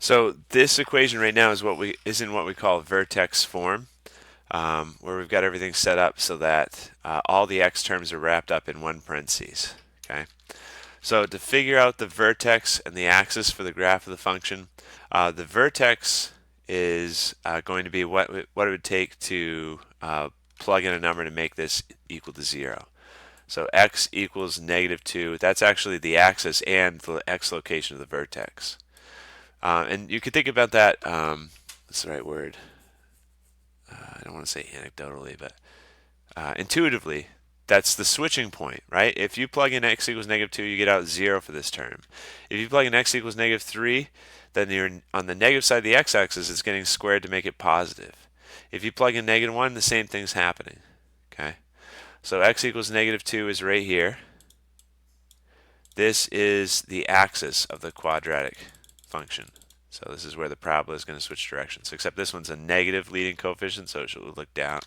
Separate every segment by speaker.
Speaker 1: So this equation right now is in what we call vertex form, where we've got everything set up so that all the x terms are wrapped up in one parentheses. Okay. So to figure out the vertex and the axis for the graph of the function, the vertex is going to be what it would take to plug in a number to make this equal to 0. So x equals -2. That's actually the axis and the x location of the vertex. And you could think about that, what's the right word? I don't want to say anecdotally, but intuitively, that's the switching point, right? If you plug in x equals -2, you get out 0 for this term. If you plug in x equals -3, then you're on the negative side of the x-axis, it's getting squared to make it positive. If you plug in -1, the same thing's happening. Okay, so x equals -2 is right here. This is the axis of the quadratic function. So this is where the parabola is going to switch directions, except this one's a negative leading coefficient, so it should look down,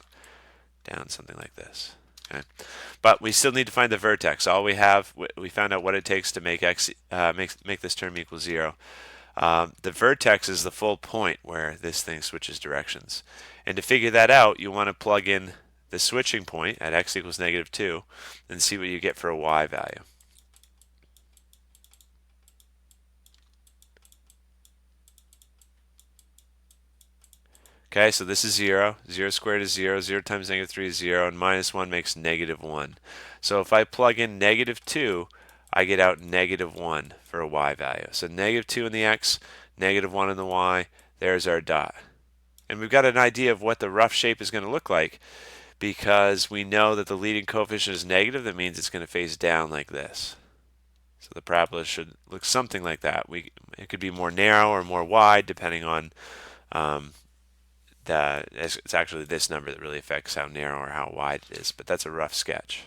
Speaker 1: something like this. Okay, but we still need to find the vertex. All we found out what it takes to make make this term equal 0. The vertex is the full point where this thing switches directions, and to figure that out, you want to plug in the switching point at x equals -2 and see what you get for a y value. Okay, so this is 0. 0 squared is 0. 0 times -3 is 0, and -1 makes -1. So if I plug in -2, I get out -1 for a y value. So -2 in the x, -1 in the y, there's our dot. And we've got an idea of what the rough shape is going to look like because we know that the leading coefficient is negative. That means it's going to face down like this. So the parabola should look something like that. It could be more narrow or more wide depending on um, it's actually this number that really affects how narrow or how wide it is, but that's a rough sketch.